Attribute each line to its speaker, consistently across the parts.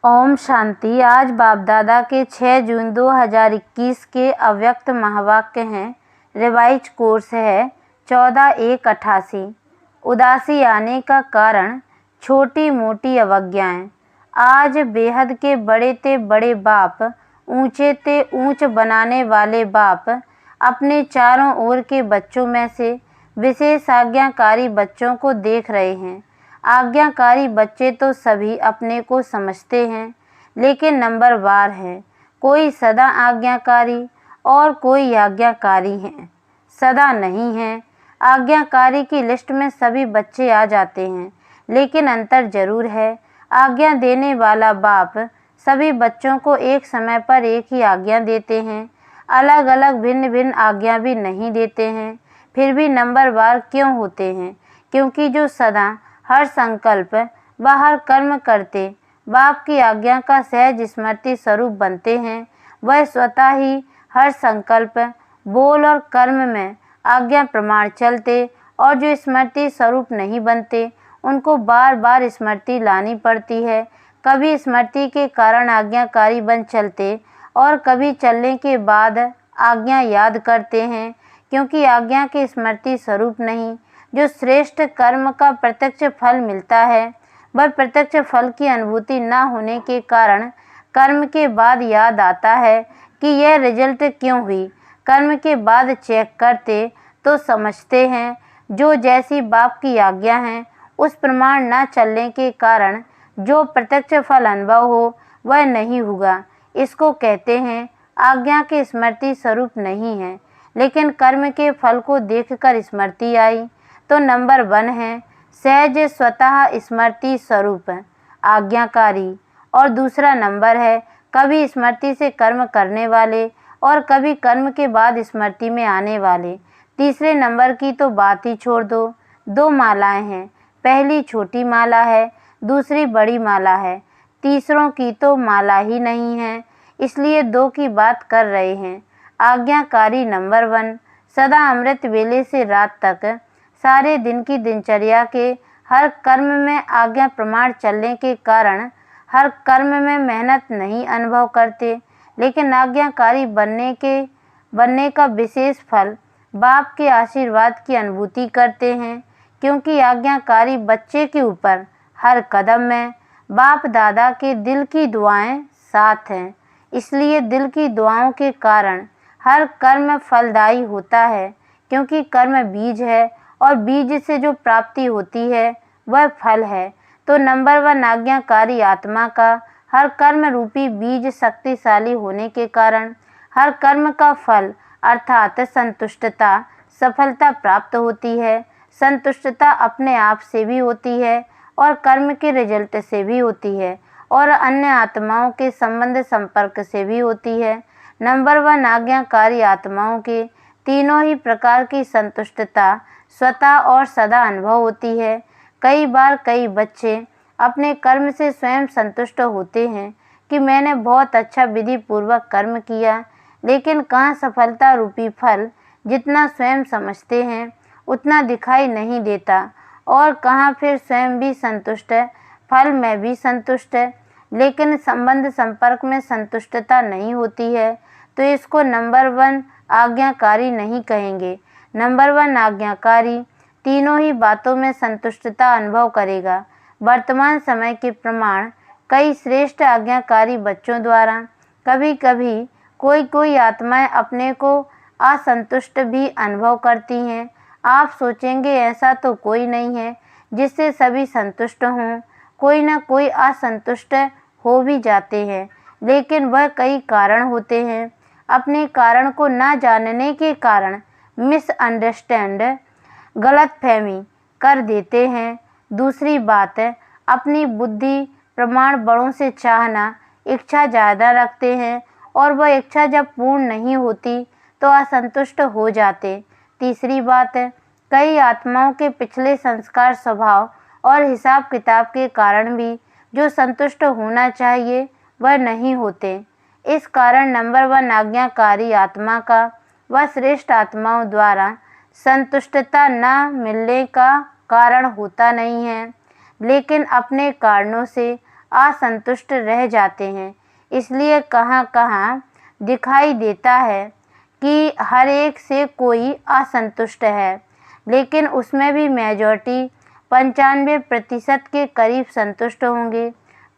Speaker 1: ओम शांति। आज बाप दादा के 6 जून 2021 के अव्यक्त महावाक्य हैं। रिवाइज कोर्स है 14/1/88। उदासी आने का कारण छोटी मोटी अवज्ञाएं। आज बेहद के बड़े ते बड़े बाप, ऊंचे ते ऊंच बनाने वाले बाप अपने चारों ओर के बच्चों में से विशेष आज्ञाकारी बच्चों को देख रहे हैं। आज्ञाकारी बच्चे तो सभी अपने को समझते हैं, लेकिन नंबरवार है। कोई सदा आज्ञाकारी और कोई आज्ञाकारी है, सदा नहीं है। आज्ञाकारी की लिस्ट में सभी बच्चे आ जाते हैं, लेकिन अंतर जरूर है। आज्ञा देने वाला बाप सभी बच्चों को एक समय पर एक ही आज्ञा देते हैं, अलग अलग भिन्न भिन्न आज्ञा भी नहीं देते हैं। फिर भी नंबरवार क्यों होते हैं? क्योंकि जो सदा हर संकल्प व हर कर्म करते बाप की आज्ञा का सहज स्मृति स्वरूप बनते हैं, वह स्वतः ही हर संकल्प, बोल और कर्म में आज्ञा प्रमाण चलते, और जो स्मृति स्वरूप नहीं बनते उनको बार बार स्मृति लानी पड़ती है। कभी स्मृति के कारण आज्ञाकारी बन चलते और कभी चलने के बाद आज्ञा याद करते हैं, क्योंकि आज्ञा के स्मृति स्वरूप नहीं। जो श्रेष्ठ कर्म का प्रत्यक्ष फल मिलता है, वह प्रत्यक्ष फल की अनुभूति न होने के कारण कर्म के बाद याद आता है कि यह रिजल्ट क्यों हुई। कर्म के बाद चेक करते तो समझते हैं जो जैसी बाप की आज्ञा है उस प्रमाण न चलने के कारण जो प्रत्यक्ष फल अनुभव हो वह नहीं हुआ। इसको कहते हैं आज्ञा के स्मृति स्वरूप नहीं है, लेकिन कर्म के फल को देखकर स्मृति आई। तो नंबर 1 है सहज स्वतः स्मृति स्वरूप आज्ञाकारी, और दूसरा नंबर है कभी स्मृति से कर्म करने वाले और कभी कर्म के बाद स्मृति में आने वाले। तीसरे नंबर की तो बात ही छोड़ दो। 2 मालाएं हैं, पहली छोटी माला है, दूसरी बड़ी माला है। तीसरों की तो माला ही नहीं है, इसलिए 2 की बात कर रहे हैं। आज्ञाकारी नंबर 1 सदा अमृत वेले से रात तक सारे दिन की दिनचर्या के हर कर्म में आज्ञा प्रमाण चलने के कारण हर कर्म में मेहनत नहीं अनुभव करते, लेकिन आज्ञाकारी बनने का विशेष फल बाप के आशीर्वाद की अनुभूति करते हैं। क्योंकि आज्ञाकारी बच्चे के ऊपर हर कदम में बाप दादा के दिल की दुआएं साथ हैं, इसलिए दिल की दुआओं के कारण हर कर्म फलदायी होता है। क्योंकि कर्म बीज है और बीज से जो प्राप्ति होती है वह फल है। तो नंबर 1 आज्ञाकारी आत्मा का हर कर्म रूपी बीज शक्तिशाली होने के कारण हर कर्म का फल अर्थात संतुष्टता, सफलता प्राप्त होती है। संतुष्टता अपने आप से भी होती है और कर्म के रिजल्ट से भी होती है और अन्य आत्माओं के संबंध संपर्क से भी होती है। नंबर 1 आज्ञाकारी आत्माओं के तीनों ही प्रकार की संतुष्टता स्वतः और सदा अनुभव होती है। कई बार कई बच्चे अपने कर्म से स्वयं संतुष्ट होते हैं कि मैंने बहुत अच्छा विधि पूर्वक कर्म किया, लेकिन कहाँ सफलता रूपी फल जितना स्वयं समझते हैं उतना दिखाई नहीं देता, और कहाँ फिर स्वयं भी संतुष्ट है, फल में भी संतुष्ट है, लेकिन संबंध संपर्क में संतुष्टता नहीं होती है। तो इसको नंबर 1 आज्ञाकारी नहीं कहेंगे। नंबर 1 आज्ञाकारी तीनों ही बातों में संतुष्टता अनुभव करेगा। वर्तमान समय के प्रमाण कई श्रेष्ठ आज्ञाकारी बच्चों द्वारा कभी कभी कोई आत्माएं अपने को असंतुष्ट भी अनुभव करती हैं। आप सोचेंगे ऐसा तो कोई नहीं है जिससे सभी संतुष्ट हों, कोई ना कोई असंतुष्ट हो भी जाते हैं, लेकिन वह कई कारण होते हैं। अपने कारण को न जानने के कारण मिसअंडरस्टैंड, गलतफहमी कर देते हैं। दूसरी बात है अपनी बुद्धि प्रमाण बड़ों से चाहना, इच्छा ज़्यादा रखते हैं और वह इच्छा जब पूर्ण नहीं होती तो असंतुष्ट हो जाते। तीसरी बात है कई आत्माओं के पिछले संस्कार, स्वभाव और हिसाब किताब के कारण भी जो संतुष्ट होना चाहिए वह नहीं होते। इस कारण नंबर 1 आज्ञाकारी आत्मा का व श्रेष्ठ आत्माओं द्वारा संतुष्टता न मिलने का कारण होता नहीं है, लेकिन अपने कारणों से असंतुष्ट रह जाते हैं। इसलिए कहाँ कहाँ दिखाई देता है कि हर एक से कोई असंतुष्ट है, लेकिन उसमें भी मेजॉरिटी 95% के करीब संतुष्ट होंगे।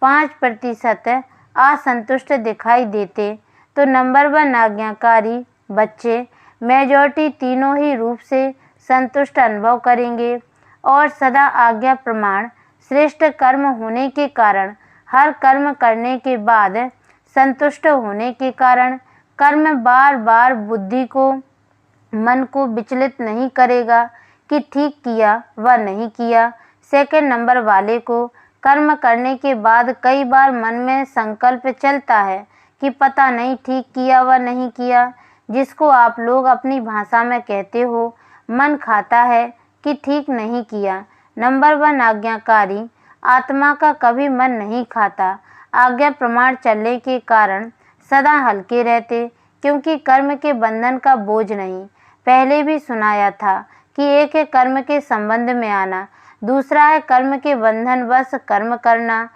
Speaker 1: 5% असंतुष्ट दिखाई देते तो नंबर 1 आज्ञाकारी बच्चे मेजॉरिटी तीनों ही रूप से संतुष्ट अनुभव करेंगे और सदा आज्ञा प्रमाण श्रेष्ठ कर्म होने के कारण, हर कर्म करने के बाद संतुष्ट होने के कारण कर्म बार बार बुद्धि को, मन को विचलित नहीं करेगा कि ठीक किया व नहीं किया। सेकंड नंबर वाले को कर्म करने के बाद कई बार मन में संकल्प चलता है कि पता नहीं ठीक किया व नहीं किया, जिसको आप लोग अपनी भाषा में कहते हो मन खाता है कि ठीक नहीं किया। नंबर 1 आज्ञाकारी आत्मा का कभी मन नहीं खाता। आज्ञा प्रमाण चलने के कारण सदा हल्के रहते, क्योंकि कर्म के बंधन का बोझ नहीं। पहले भी सुनाया था कि एक है कर्म के संबंध में आना, दूसरा है कर्म के बंधन वश कर्म करना।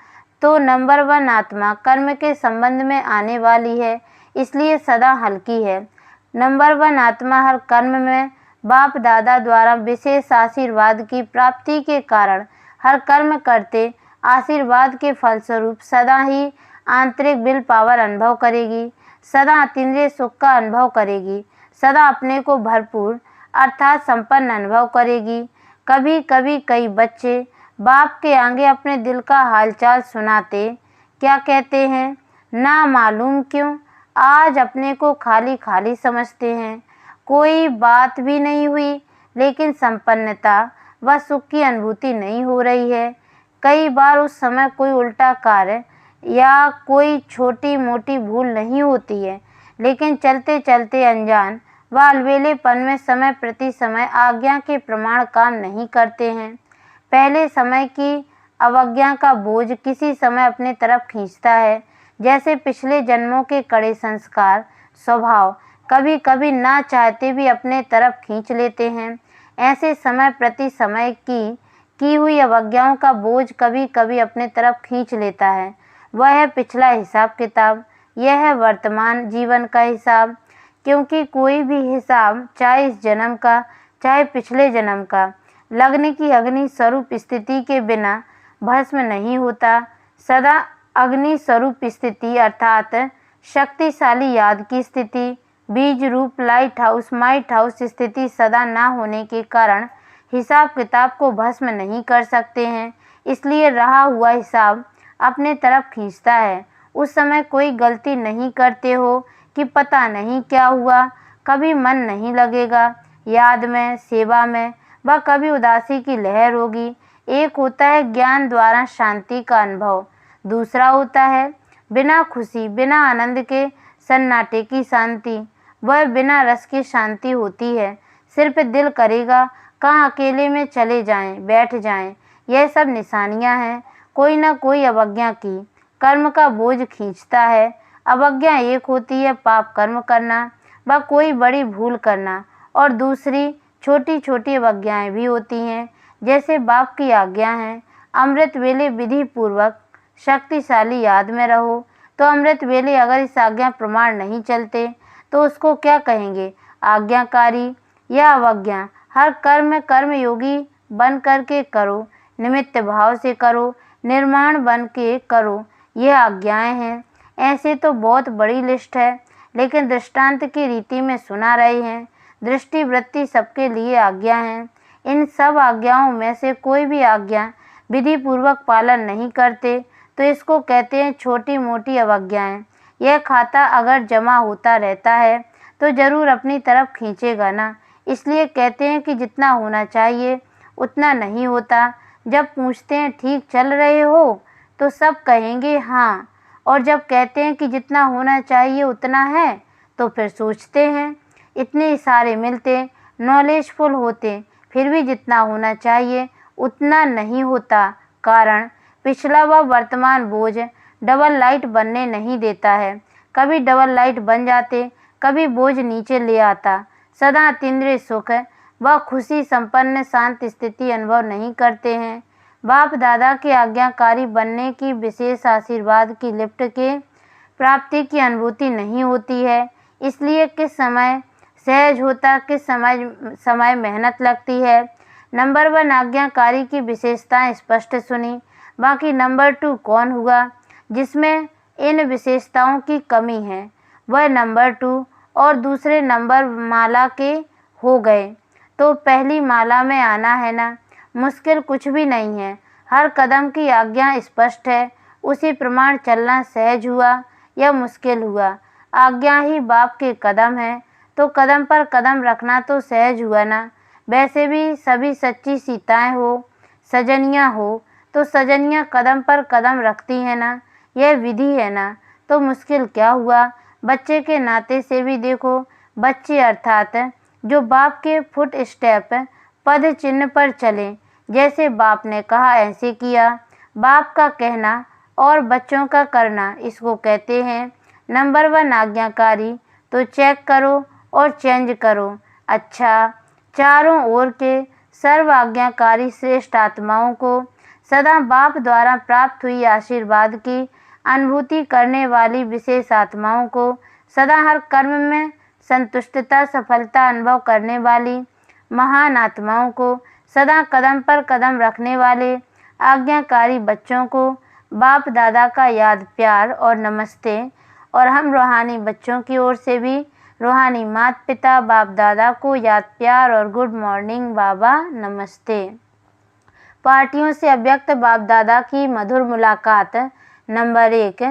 Speaker 1: तो नंबर 1 आत्मा कर्म के संबंध में आने वाली है, इसलिए सदा हल्की है। नंबर 1 आत्मा हर कर्म में बाप दादा द्वारा विशेष आशीर्वाद की प्राप्ति के कारण हर कर्म करते आशीर्वाद के फलस्वरूप सदा ही आंतरिक विल पावर अनुभव करेगी, सदा अतीन्द्रिय सुख का अनुभव करेगी, सदा अपने को भरपूर अर्थात संपन्न अनुभव करेगी। कभी कभी कई बच्चे बाप के आगे अपने दिल का हालचाल सुनाते क्या कहते हैं, ना मालूम क्यों आज अपने को खाली खाली समझते हैं। कोई बात भी नहीं हुई, लेकिन संपन्नता व सुख की अनुभूति नहीं हो रही है। कई बार उस समय कोई उल्टा कार्य या कोई छोटी मोटी भूल नहीं होती है, लेकिन चलते चलते अनजान व अलवेलेपन में समय प्रति समय आज्ञा के प्रमाण काम नहीं करते हैं। पहले समय की अवज्ञा का बोझ किसी समय अपने तरफ खींचता है, जैसे पिछले जन्मों के कड़े संस्कार स्वभाव कभी कभी ना चाहते भी अपने तरफ खींच लेते हैं। ऐसे समय प्रति समय की हुई अवज्ञाओं का बोझ कभी कभी अपने तरफ खींच लेता है। वह है पिछला हिसाब किताब, यह है वर्तमान जीवन का हिसाब। क्योंकि कोई भी हिसाब चाहे इस जन्म का चाहे पिछले जन्म का लगने की अग्नि स्वरूप स्थिति के बिना भस्म नहीं होता। सदा अग्नि स्वरूप स्थिति अर्थात शक्तिशाली याद की स्थिति, बीज रूप लाइट हाउस माइट हाउस स्थिति सदा ना होने के कारण हिसाब किताब को भस्म नहीं कर सकते हैं। इसलिए रहा हुआ हिसाब अपने तरफ खींचता है। उस समय कोई गलती नहीं करते हो कि पता नहीं क्या हुआ, कभी मन नहीं लगेगा याद में, सेवा में, व कभी उदासी की लहर होगी। एक होता है ज्ञान द्वारा शांति का अनुभव, दूसरा होता है बिना खुशी बिना आनंद के सन्नाटे की शांति। वह बिना रस की शांति होती है। सिर्फ दिल करेगा कहाँ अकेले में चले जाएं, बैठ जाएं। यह सब निशानियां हैं कोई न कोई अवज्ञा की। कर्म का बोझ खींचता है। अवज्ञा एक होती है पाप कर्म करना व कोई बड़ी भूल करना, और दूसरी छोटी छोटी अवज्ञाएं भी होती हैं, जैसे बाप की आज्ञा है अमृत वेले विधि पूर्वक शक्तिशाली याद में रहो। तो अमृत वेले अगर इस आज्ञा प्रमाण नहीं चलते तो उसको क्या कहेंगे, आज्ञाकारी या अवज्ञा। हर कर्म कर्मयोगी बन करके करो, निमित्त भाव से करो, निर्माण बन के करो, ये आज्ञाएं हैं। ऐसे तो बहुत बड़ी लिस्ट है, लेकिन दृष्टांत की रीति में सुना रहे हैं। दृष्टि वृत्ति सबके लिए आज्ञा है। इन सब आज्ञाओं में से कोई भी आज्ञा विधि पूर्वक पालन नहीं करते तो इसको कहते हैं छोटी मोटी अवज्ञाएं। यह खाता अगर जमा होता रहता है तो जरूर अपनी तरफ खींचेगा ना। इसलिए कहते हैं कि जितना होना चाहिए उतना नहीं होता। जब पूछते हैं ठीक चल रहे हो तो सब कहेंगे हाँ, और जब कहते हैं कि जितना होना चाहिए उतना है तो फिर सोचते हैं इतने इशारे मिलते, नॉलेजफुल होते, फिर भी जितना होना चाहिए उतना नहीं होता। कारण पिछला व वर्तमान बोझ डबल लाइट बनने नहीं देता है। कभी डबल लाइट बन जाते, कभी बोझ नीचे ले आता। सदा अतीन्द्रिय सुख व खुशी संपन्न शांत स्थिति अनुभव नहीं करते हैं। बाप दादा के आज्ञाकारी बनने की विशेष आशीर्वाद की लिफ्ट के प्राप्ति की अनुभूति नहीं होती है, इसलिए किस समय सहज होता, किस समय मेहनत लगती है। नंबर 1 आज्ञाकारी की विशेषताएं स्पष्ट सुनी। बाकी नंबर 2 कौन हुआ जिसमें इन विशेषताओं की कमी है, वह नंबर 2 और दूसरे नंबर माला के हो गए। तो पहली माला में आना है ना, मुश्किल कुछ भी नहीं है। हर कदम की आज्ञा स्पष्ट है, उसी प्रमाण चलना सहज हुआ या मुश्किल हुआ। आज्ञा ही बाप के कदम है, तो कदम पर कदम रखना तो सहज हुआ ना। वैसे भी सभी सच्ची सीताएं हो, सजनियां हो, तो सजनियां कदम पर कदम रखती हैं ना, यह विधि है ना, तो मुश्किल क्या हुआ। बच्चे के नाते से भी देखो, बच्चे अर्थात जो बाप के फुट स्टेप पद चिन्ह पर चले, जैसे बाप ने कहा ऐसे किया। बाप का कहना और बच्चों का करना, इसको कहते हैं नंबर 1 आज्ञाकारी। तो चेक करो और चेंज करो। अच्छा, चारों ओर के सर्व आज्ञाकारी श्रेष्ठ आत्माओं को सदा बाप द्वारा प्राप्त हुई आशीर्वाद की अनुभूति करने वाली विशेष आत्माओं को, सदा हर कर्म में संतुष्टता सफलता अनुभव करने वाली महान आत्माओं को, सदा कदम पर कदम रखने वाले आज्ञाकारी बच्चों को बाप दादा का याद प्यार और नमस्ते। और हम रूहानी बच्चों की ओर से भी रूहानी माता पिता बाप दादा को याद प्यार और गुड मॉर्निंग बाबा नमस्ते। पार्टियों से अव्यक्त बाप दादा की मधुर मुलाकात। नंबर 1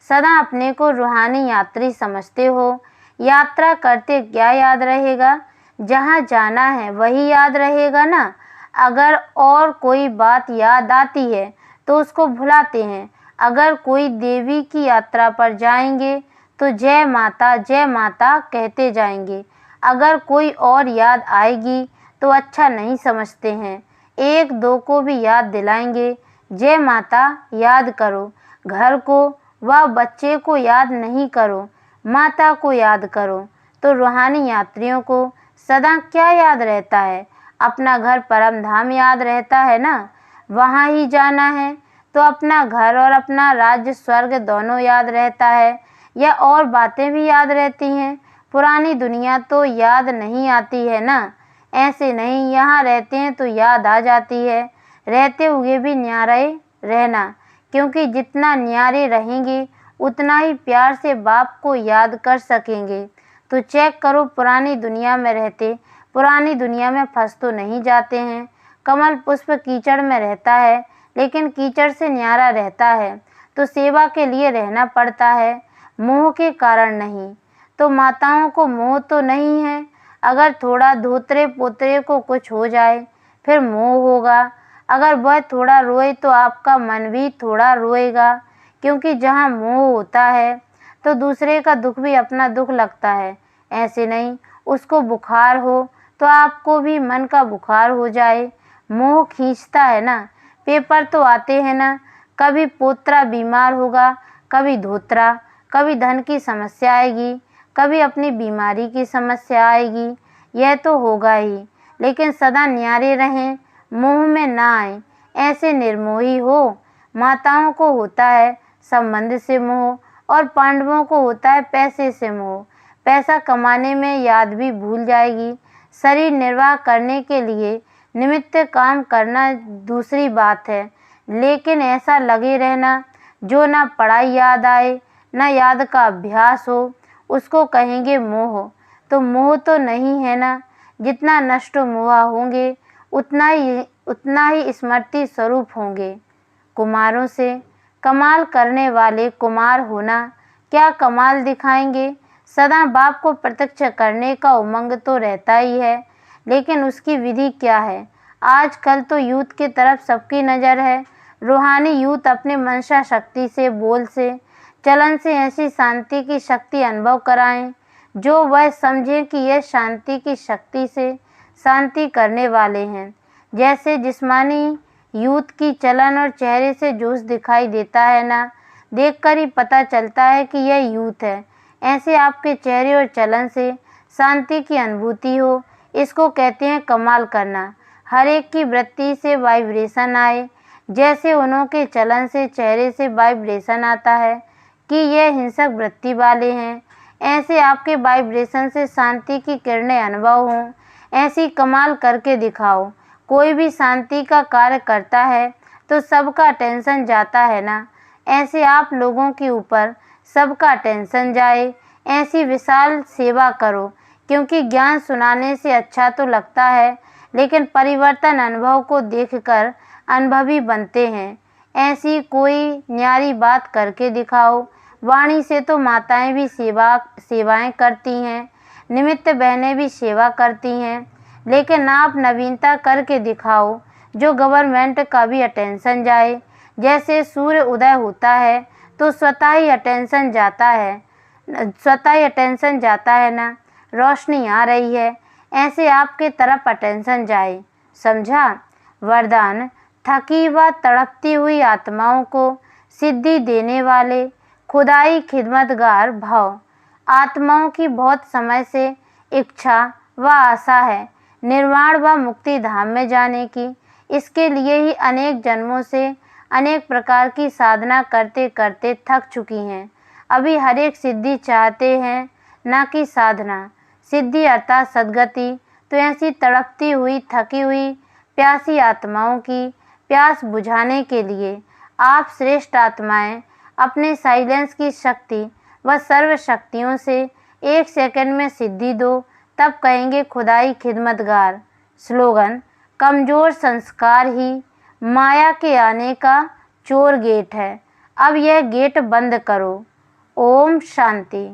Speaker 1: सदा अपने को रूहानी यात्री समझते हो। यात्रा करते क्या याद रहेगा, जहाँ जाना है वही याद रहेगा ना। अगर और कोई बात याद आती है तो उसको भुलाते हैं। अगर कोई देवी की यात्रा पर जाएंगे तो जय माता कहते जाएंगे। अगर कोई और याद आएगी तो अच्छा नहीं समझते हैं, 1-2 को भी याद दिलाएंगे, जय माता याद करो। घर को व बच्चे को याद नहीं करो, माता को याद करो। तो रूहानी यात्रियों को सदा क्या याद रहता है, अपना घर परम धाम याद रहता है ना, वहाँ ही जाना है। तो अपना घर और अपना राज्य स्वर्ग दोनों याद रहता है, या और बातें भी याद रहती हैं। पुरानी दुनिया तो याद नहीं आती है ना, ऐसे नहीं, यहाँ रहते हैं तो याद आ जाती है। रहते हुए भी न्यारे रहना, क्योंकि जितना न्यारे रहेंगे उतना ही प्यार से बाप को याद कर सकेंगे। तो चेक करो, पुरानी दुनिया में रहते पुरानी दुनिया में फंस तो नहीं जाते हैं। कमल पुष्प कीचड़ में रहता है, लेकिन कीचड़ से न्यारा रहता है, तो सेवा के लिए रहना पड़ता है, मोह के कारण नहीं। तो माताओं को मोह तो नहीं है, अगर थोड़ा धोतरे पोतरे को कुछ हो जाए फिर मोह होगा। अगर वह थोड़ा रोए तो आपका मन भी थोड़ा रोएगा, क्योंकि जहाँ मोह होता है तो दूसरे का दुख भी अपना दुख लगता है। ऐसे नहीं, उसको बुखार हो तो आपको भी मन का बुखार हो जाए, मोह खींचता है ना। पेपर तो आते हैं ना, कभी पोतरा बीमार होगा, कभी धोतरा, कभी धन की समस्या आएगी, कभी अपनी बीमारी की समस्या आएगी, यह तो होगा ही। लेकिन सदा न्यारे रहें, मोह में ना आए, ऐसे निर्मोही हो। माताओं को होता है संबंध से मोह, और पांडवों को होता है पैसे से मोह। पैसा कमाने में याद भी भूल जाएगी, शरीर निर्वाह करने के लिए निमित्त काम करना दूसरी बात है। लेकिन ऐसा लगे रहना जो ना पढ़ाई याद आए ना याद का अभ्यास हो, उसको कहेंगे मोह। तो मोह तो नहीं है ना, जितना नष्ट मोह होंगे उतना ही स्मृति स्वरूप होंगे। कुमारों से कमाल करने वाले कुमार होना, क्या कमाल दिखाएंगे। सदा बाप को प्रत्यक्ष करने का उमंग तो रहता ही है, लेकिन उसकी विधि क्या है। आजकल तो यूथ की तरफ सबकी नज़र है। रूहानी यूथ अपने मनसा शक्ति से, बोल से, चलन से ऐसी शांति की शक्ति अनुभव कराएं जो वह समझें कि यह शांति की शक्ति से शांति करने वाले हैं। जैसे जिस्मानी यूथ की चलन और चेहरे से जोश दिखाई देता है ना, देखकर ही पता चलता है कि यह यूथ है। ऐसे आपके चेहरे और चलन से शांति की अनुभूति हो, इसको कहते हैं कमाल करना। हर एक की वृत्ति से वाइब्रेशन आए, जैसे उन्होंने चलन से चेहरे से वाइब्रेशन आता है कि यह हिंसक वृत्ति वाले हैं, ऐसे आपके वाइब्रेशन से शांति की किरणें अनुभव हों। ऐसी कमाल करके दिखाओ। कोई भी शांति का कार्य करता है तो सबका टेंशन जाता है ना, ऐसे आप लोगों के ऊपर सबका टेंशन जाए, ऐसी विशाल सेवा करो। क्योंकि ज्ञान सुनाने से अच्छा तो लगता है, लेकिन परिवर्तन अनुभव को देखकर अनुभवी बनते हैं। ऐसी कोई न्यारी बात करके दिखाओ। वाणी से तो माताएं भी सेवाएं करती हैं, निमित्त बहनें भी सेवा करती हैं, लेकिन आप नवीनता करके दिखाओ जो गवर्नमेंट का भी अटेंशन जाए। जैसे सूर्य उदय होता है तो स्वतः ही अटेंशन जाता है ना, रोशनी आ रही है, ऐसे आपके तरफ अटेंशन जाए। समझा? वरदान। थकी व तड़पती हुई आत्माओं को सिद्धि देने वाले खुदाई खिदमतगार भव। आत्माओं की बहुत समय से इच्छा व आशा है निर्वाण व मुक्ति धाम में जाने की। इसके लिए ही अनेक जन्मों से अनेक प्रकार की साधना करते करते थक चुकी हैं। अभी हर एक सिद्धि चाहते हैं, ना कि साधना। सिद्धि अर्थात सद्गति। तो ऐसी तड़पती हुई, थकी हुई, प्यासी आत्माओं की प्यास बुझाने के लिए आप श्रेष्ठ आत्माएं अपने साइलेंस की शक्ति व सर्व शक्तियों से 1 सेकंड में सिद्धि दो, तब कहेंगे खुदाई खिदमतगार। स्लोगन। कमजोर संस्कार ही माया के आने का चोर गेट है, अब यह गेट बंद करो। ओम शांति।